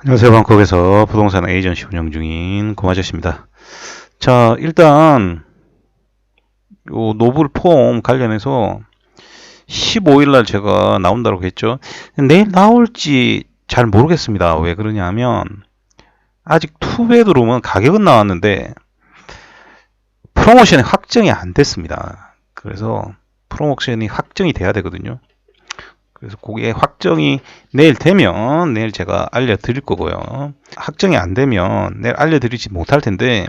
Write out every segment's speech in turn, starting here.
안녕하세요. 방콕에서 부동산 에이전시 운영 중인 고마저씨입니다. 자, 일단 요 노블 폼 관련해서 15일 날 제가 나온다고 했죠. 내일 나올지 잘 모르겠습니다. 왜 그러냐 하면 아직 투베드룸은 가격은 나왔는데 프로모션이 확정이 안 됐습니다. 그래서 프로모션이 확정이 돼야 되거든요. 그래서 그게 확정이 내일 되면 내일 제가 알려드릴 거고요. 확정이 안 되면 내일 알려드리지 못할 텐데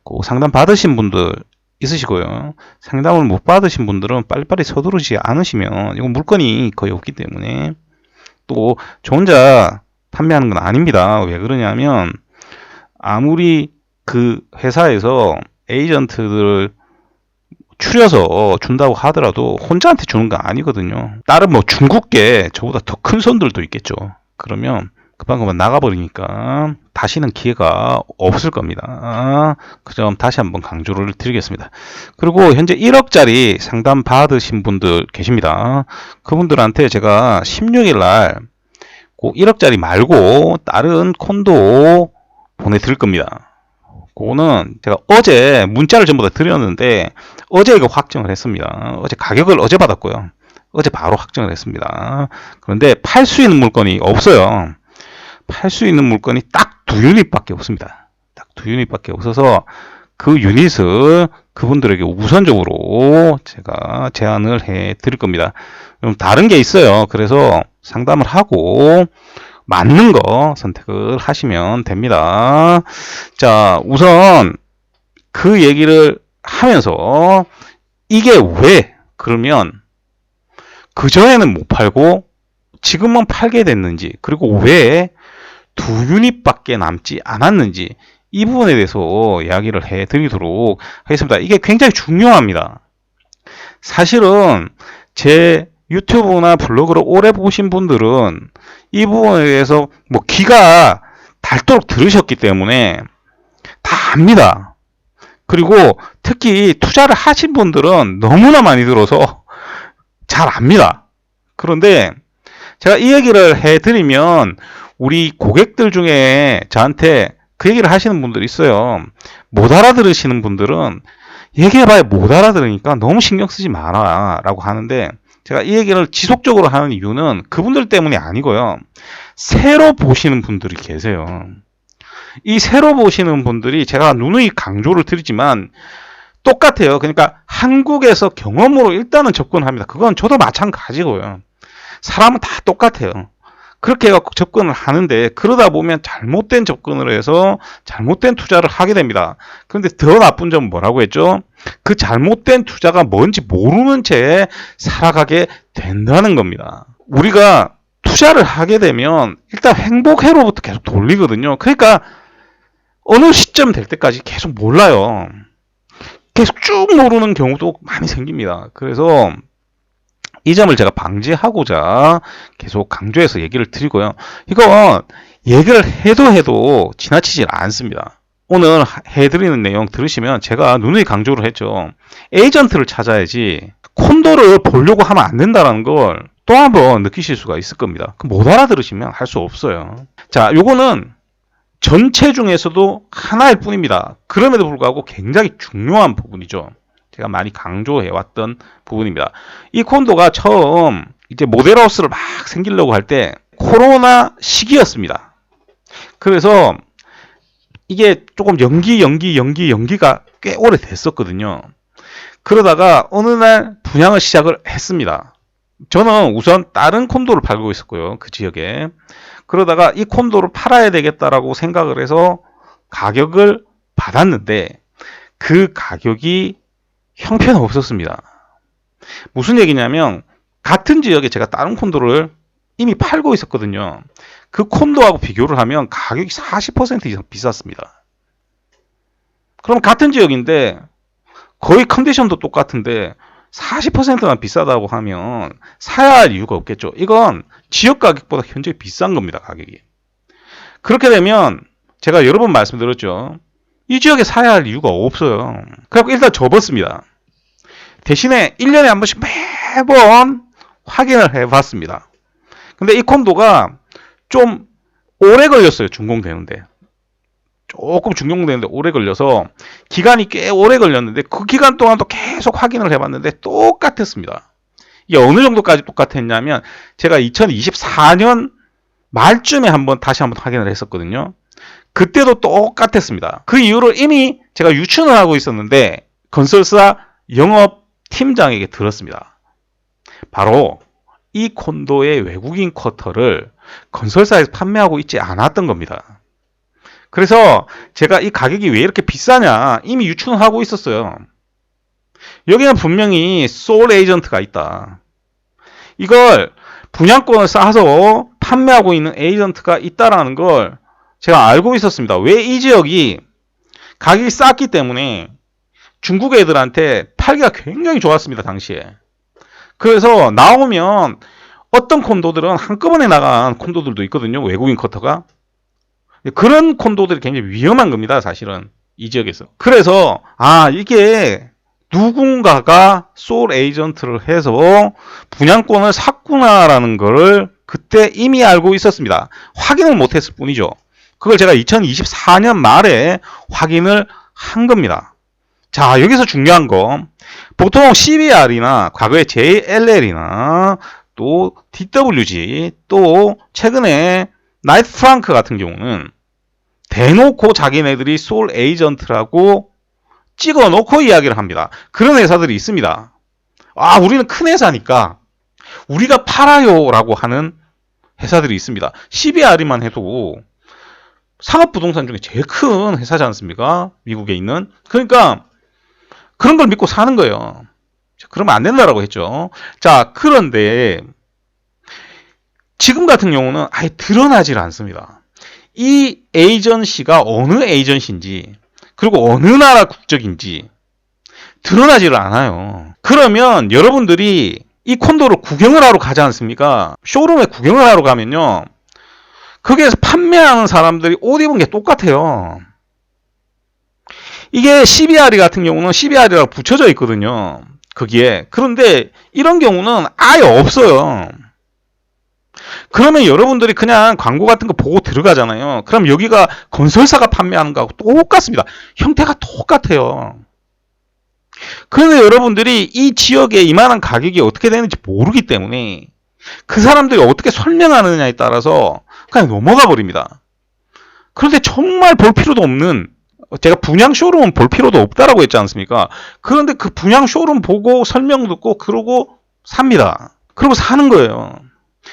그 상담 받으신 분들 있으시고요. 상담을 못 받으신 분들은 빨리빨리 서두르지 않으시면 이건 물건이 거의 없기 때문에 또 저 혼자 판매하는 건 아닙니다. 왜 그러냐면 아무리 그 회사에서 에이전트들 추려서 준다고 하더라도 혼자한테 주는 거 아니거든요. 다른 뭐 중국계 저보다 더 큰 손들도 있겠죠. 그러면 그만 나가버리니까 다시는 기회가 없을 겁니다. 그 점 다시 한번 강조를 드리겠습니다. 그리고 현재 1억짜리 상담 받으신 분들 계십니다. 그분들한테 제가 16일 날 꼭 1억짜리 말고 다른 콘도 보내드릴 겁니다. 그거는 제가 어제 문자를 전부 다 드렸는데 어제 이거 확정을 했습니다. 어제 가격을 어제 받았고요. 어제 바로 확정을 했습니다. 그런데 팔 수 있는 물건이 없어요. 팔 수 있는 물건이 딱 두 유닛밖에 없습니다. 딱 두 유닛밖에 없어서 그 유닛을 그분들에게 우선적으로 제가 제안을 해 드릴 겁니다. 그럼 다른 게 있어요. 그래서 상담을 하고 맞는 거 선택을 하시면 됩니다. 자, 우선 그 얘기를 하면서 이게 왜 그러면 그전에는 못 팔고 지금은 팔게 됐는지, 그리고 왜 두 유닛밖에 남지 않았는지 이 부분에 대해서 이야기를 해 드리도록 하겠습니다. 이게 굉장히 중요합니다. 사실은 제 유튜브나 블로그를 오래 보신 분들은 이 부분에 대해서 뭐 귀가 닳도록 들으셨기 때문에 다 압니다. 그리고 특히 투자를 하신 분들은 너무나 많이 들어서 잘 압니다. 그런데 제가 이 얘기를 해드리면 우리 고객들 중에 저한테 그 얘기를 하시는 분들이 있어요. 못 알아들으시는 분들은 얘기해봐야 못 알아들으니까 너무 신경 쓰지 마라 라고 하는데 제가 이 얘기를 지속적으로 하는 이유는 그분들 때문이 아니고요. 새로 보시는 분들이 계세요. 이 새로 보시는 분들이 제가 누누이 강조를 드리지만 똑같아요. 그러니까 한국에서 경험으로 일단은 접근합니다. 그건 저도 마찬가지고요. 사람은 다 똑같아요. 그렇게 해갖고 접근을 하는데 그러다 보면 잘못된 접근을 해서 잘못된 투자를 하게 됩니다. 그런데 더 나쁜 점은 뭐라고 했죠? 그 잘못된 투자가 뭔지 모르는 채 살아가게 된다는 겁니다. 우리가 투자를 하게 되면 일단 행복회로부터 계속 돌리거든요. 그러니까 어느 시점 될 때까지 계속 몰라요. 계속 쭉 모르는 경우도 많이 생깁니다. 그래서 이 점을 제가 방지하고자 계속 강조해서 얘기를 드리고요. 이건 얘기를 해도 지나치질 않습니다. 오늘 해드리는 내용 들으시면 제가 누누이 강조를 했죠. 에이전트를 찾아야지 콘도를 보려고 하면 안 된다는 걸 또 한 번 느끼실 수가 있을 겁니다. 못 알아들으시면 할 수 없어요. 자, 요거는 전체 중에서도 하나일 뿐입니다. 그럼에도 불구하고 굉장히 중요한 부분이죠. 제가 많이 강조해왔던 부분입니다. 이 콘도가 처음 이제 모델하우스를 막 생기려고 할 때 코로나 시기였습니다. 그래서 이게 조금 연기가 꽤 오래 됐었거든요. 그러다가 어느 날 분양을 시작을 했습니다. 저는 우선 다른 콘도를 팔고 있었고요. 그 지역에. 그러다가 이 콘도를 팔아야 되겠다라고 생각을 해서 가격을 받았는데 그 가격이 형편없었습니다. 무슨 얘기냐면 같은 지역에 제가 다른 콘도를 이미 팔고 있었거든요. 그 콘도하고 비교를 하면 가격이 40% 이상 비쌌습니다. 그럼 같은 지역인데 거의 컨디션도 똑같은데 40%나 비싸다고 하면 사야 할 이유가 없겠죠. 이건 지역 가격보다 현저히 비싼 겁니다. 가격이. 그렇게 되면 제가 여러 번 말씀드렸죠. 이 지역에 사야 할 이유가 없어요. 그래서 일단 접었습니다. 대신에 1년에 한 번씩 매번 확인을 해봤습니다. 근데 이 콘도가 좀 오래 걸렸어요. 준공되는데. 조금 준공되는데 오래 걸려서 기간이 꽤 오래 걸렸는데 그 기간 동안도 계속 확인을 해봤는데 똑같았습니다. 이게 어느 정도까지 똑같았냐면 제가 2024년 말쯤에 다시 한번 확인을 했었거든요. 그때도 똑같았습니다. 그 이후로 이미 제가 유추를 하고 있었는데 건설사 영업팀장에게 들었습니다. 바로 이 콘도의 외국인 쿼터를 건설사에서 판매하고 있지 않았던 겁니다. 그래서 제가 이 가격이 왜 이렇게 비싸냐 이미 유추는 하고 있었어요. 여기는 분명히 소울 에이전트가 있다. 이걸 분양권을 싸서 판매하고 있는 에이전트가 있다라는 걸 제가 알고 있었습니다. 왜 이 지역이 가격이 쌌기 때문에 중국 애들한테 팔기가 굉장히 좋았습니다. 당시에. 그래서 나오면 어떤 콘도들은 한꺼번에 나간 콘도들도 있거든요. 외국인 쿼터가. 그런 콘도들이 굉장히 위험한 겁니다. 사실은 이 지역에서. 그래서 이게 누군가가 소울 에이전트를 해서 분양권을 샀구나라는 거를 그때 이미 알고 있었습니다. 확인을 못했을 뿐이죠. 그걸 제가 2024년 말에 확인을 한 겁니다. 자, 여기서 중요한 거 보통 CBR이나 과거에 JLL이나 또 DWG 또 최근에 나이트 프랑크 같은 경우는 대놓고 자기네들이 소울 에이전트라고 찍어놓고 이야기를 합니다. 그런 회사들이 있습니다. 우리는 큰 회사니까 우리가 팔아요 라고 하는 회사들이 있습니다. CBR이만 해도 상업부동산 중에 제일 큰 회사지 않습니까? 미국에 있는. 그러니까 그런 걸 믿고 사는 거예요. 그러면 안 된다라고 했죠. 자, 그런데 지금 같은 경우는 아예 드러나질 않습니다. 이 에이전시가 어느 에이전시인지 그리고 어느 나라 국적인지 드러나지를 않아요. 그러면 여러분들이 이 콘도를 구경을 하러 가지 않습니까? 쇼룸에 구경을 하러 가면요. 거기에서 판매하는 사람들이 옷 입은 게 똑같아요. 이게 CBRE 같은 경우는 CBR이라고 붙여져 있거든요. 거기에. 그런데 이런 경우는 아예 없어요. 그러면 여러분들이 그냥 광고 같은 거 보고 들어가잖아요. 그럼 여기가 건설사가 판매하는 거하고 똑같습니다. 형태가 똑같아요. 그런데 여러분들이 이 지역에 이만한 가격이 어떻게 되는지 모르기 때문에 그 사람들이 어떻게 설명하느냐에 따라서 그냥 넘어가 버립니다. 그런데 정말 볼 필요도 없는, 제가 분양 쇼룸은 볼 필요도 없다라고 했지 않습니까? 그런데 그 분양 쇼룸 보고 설명 듣고 그러고 삽니다. 그러고 사는 거예요.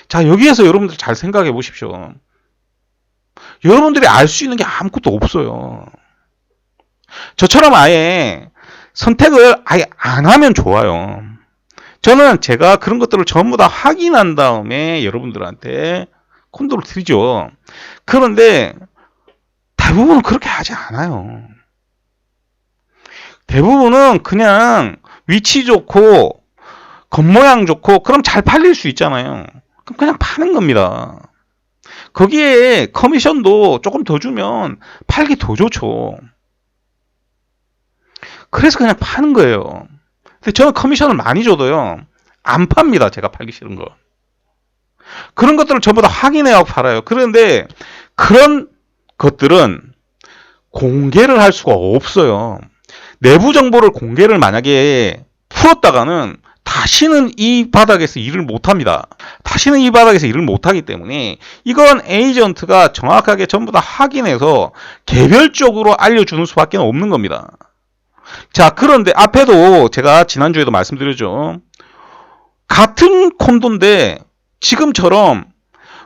자, 여기에서 여러분들 잘 생각해 보십시오. 여러분들이 알 수 있는 게 아무것도 없어요. 저처럼 아예 선택을 아예 안 하면 좋아요. 저는 제가 그런 것들을 전부 다 확인한 다음에 여러분들한테 콘도를 드리죠. 그런데 대부분은 그렇게 하지 않아요. 대부분은 그냥 위치 좋고 겉모양 좋고 그럼 잘 팔릴 수 있잖아요. 그럼 그냥 파는 겁니다. 거기에 커미션도 조금 더 주면 팔기 더 좋죠. 그래서 그냥 파는 거예요. 근데 저는 커미션을 많이 줘도요. 안 팝니다. 제가 팔기 싫은 거. 그런 것들을 전부 다 확인해야 팔아요. 그런데 그런 것들은 공개를 할 수가 없어요. 내부 정보를 공개를 만약에 풀었다가는 다시는 이 바닥에서 일을 못합니다. 다시는 이 바닥에서 일을 못하기 때문에 이건 에이전트가 정확하게 전부 다 확인해서 개별적으로 알려주는 수밖에 없는 겁니다. 자, 그런데 앞에도 제가 지난주에도 말씀드렸죠. 같은 콘도인데 지금처럼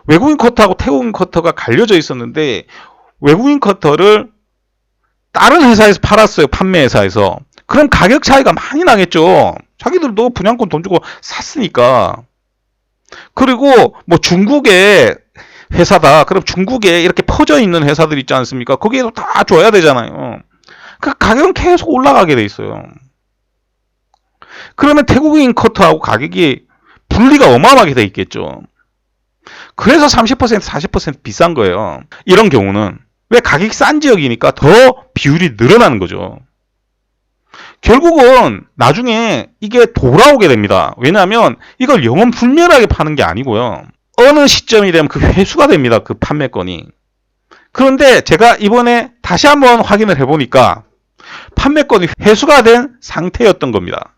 외국인 쿼터하고 태국인 쿼터가 갈려져 있었는데 외국인 쿼터를 다른 회사에서 팔았어요. 판매 회사에서. 그럼 가격 차이가 많이 나겠죠. 자기들도 분양권 돈 주고 샀으니까. 그리고 뭐 중국의 회사다. 그럼 중국에 이렇게 퍼져 있는 회사들 있지 않습니까? 거기에도 다 줘야 되잖아요. 그 가격은 계속 올라가게 돼 있어요. 그러면 태국인 쿼터하고 가격이 분리가 어마어마하게 돼 있겠죠. 그래서 30% 40% 비싼 거예요. 이런 경우는 왜 가격이 싼 지역이니까 더 비율이 늘어나는 거죠. 결국은 나중에 이게 돌아오게 됩니다. 왜냐하면 이걸 영원불멸하게 파는 게 아니고요. 어느 시점이 되면 그 회수가 됩니다. 그 판매건이. 그런데 제가 이번에 다시 한번 확인을 해보니까 판매건이 회수가 된 상태였던 겁니다.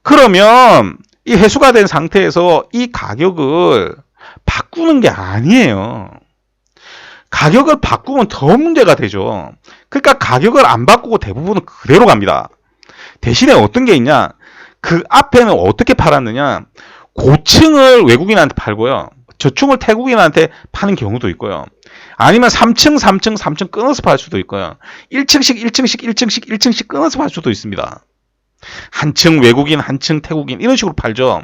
그러면 이 회수가 된 상태에서 이 가격을 바꾸는 게 아니에요. 가격을 바꾸면 더 문제가 되죠. 그러니까 가격을 안 바꾸고 대부분은 그대로 갑니다. 대신에 어떤 게 있냐? 그 앞에는 어떻게 팔았느냐? 고층을 외국인한테 팔고요. 저층을 태국인한테 파는 경우도 있고요. 아니면 3층 끊어서 팔 수도 있고요. 1층씩 끊어서 팔 수도 있습니다. 한 층 외국인, 한 층 태국인 이런 식으로 팔죠.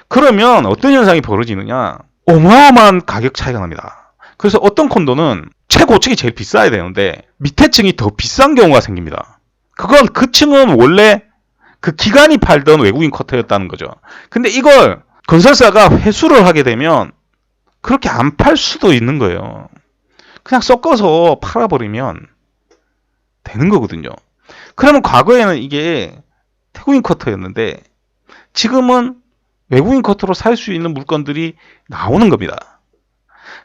그러면 어떤 현상이 벌어지느냐? 어마어마한 가격 차이가 납니다. 그래서 어떤 콘도는 최고층이 제일 비싸야 되는데 밑에 층이 더 비싼 경우가 생깁니다. 그건 그 층은 원래 그 기관이 팔던 외국인 쿼터였다는 거죠. 근데 이걸 건설사가 회수를 하게 되면 그렇게 안 팔 수도 있는 거예요. 그냥 섞어서 팔아버리면 되는 거거든요. 그러면 과거에는 이게 태국인 쿼터였는데 지금은 외국인 쿼터로 살 수 있는 물건들이 나오는 겁니다.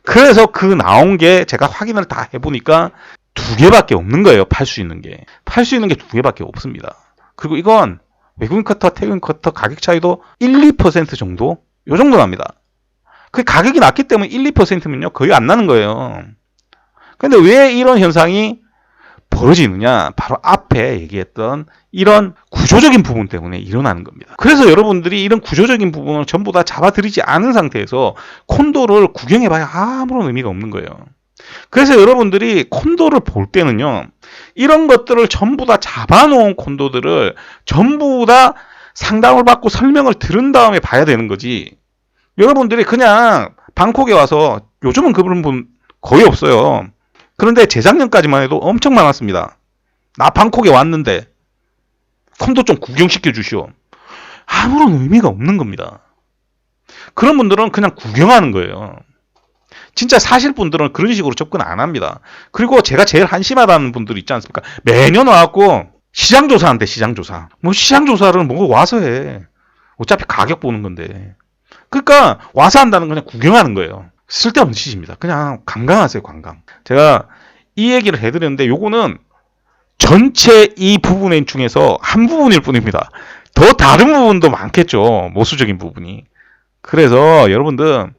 그래서 그 나온 게 제가 확인을 다 해보니까 두 개밖에 없는 거예요. 팔 수 있는 게. 팔 수 있는 게 두 개밖에 없습니다. 그리고 이건 외국인 쿼터, 태국인 쿼터 가격 차이도 1, 2% 정도? 요 정도 납니다. 그 가격이 낮기 때문에 1, 2%면요. 거의 안 나는 거예요. 근데 왜 이런 현상이 벌어지느냐? 바로 앞에 얘기했던 이런 구조적인 부분 때문에 일어나는 겁니다. 그래서 여러분들이 이런 구조적인 부분을 전부 다 잡아들이지 않은 상태에서 콘도를 구경해봐야 아무런 의미가 없는 거예요. 그래서 여러분들이 콘도를 볼 때는요, 이런 것들을 전부 다 잡아놓은 콘도들을 전부 다 상담을 받고 설명을 들은 다음에 봐야 되는 거지. 여러분들이 그냥 방콕에 와서, 요즘은 그런 분 거의 없어요. 그런데 재작년까지만 해도 엄청 많았습니다. 나 방콕에 왔는데 콘도 좀 구경시켜 주시오. 아무런 의미가 없는 겁니다. 그런 분들은 그냥 구경하는 거예요. 진짜 사실 분들은 그런 식으로 접근 안 합니다. 그리고 제가 제일 한심하다는 분들 있지 않습니까? 매년 와갖고 시장조사한대, 시장조사. 뭐 시장조사를 뭐 와서 해. 어차피 가격 보는 건데. 그러니까 와서 한다는 건 그냥 구경하는 거예요. 쓸데없는 짓입니다. 그냥 관광하세요, 관광. 제가 이 얘기를 해드렸는데 요거는 전체 이 부분 중에서 한 부분일 뿐입니다. 더 다른 부분도 많겠죠. 모수적인 부분이. 그래서 여러분들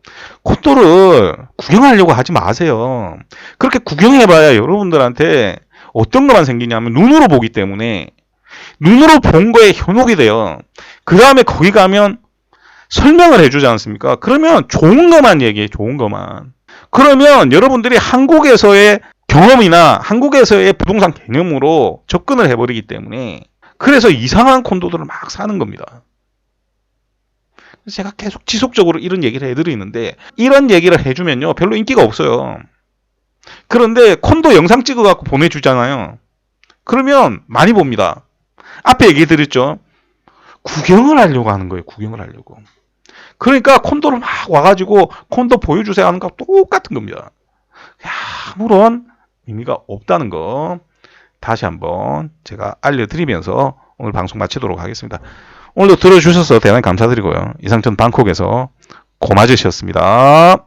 콘도를 구경하려고 하지 마세요. 그렇게 구경해봐야 여러분들한테 어떤 것만 생기냐면 눈으로 보기 때문에 눈으로 본 거에 현혹이 돼요. 그 다음에 거기 가면 설명을 해주지 않습니까? 그러면 좋은 것만 얘기해, 좋은 것만. 그러면 여러분들이 한국에서의 경험이나 한국에서의 부동산 개념으로 접근을 해버리기 때문에 그래서 이상한 콘도들을 막 사는 겁니다. 제가 계속 지속적으로 이런 얘기를 해드리는데 이런 얘기를 해주면요 별로 인기가 없어요. 그런데 콘도 영상 찍어갖고 보내주잖아요. 그러면 많이 봅니다. 앞에 얘기 드렸죠. 구경을 하려고 하는 거예요. 구경을 하려고. 그러니까 콘도를 막 와가지고 콘도 보여주세요 하는 거 똑같은 겁니다. 아무런 의미가 없다는 거 다시 한번 제가 알려드리면서 오늘 방송 마치도록 하겠습니다. 오늘도 들어주셔서 대단히 감사드리고요. 이상 전 방콕에서 고마즈씨였습니다.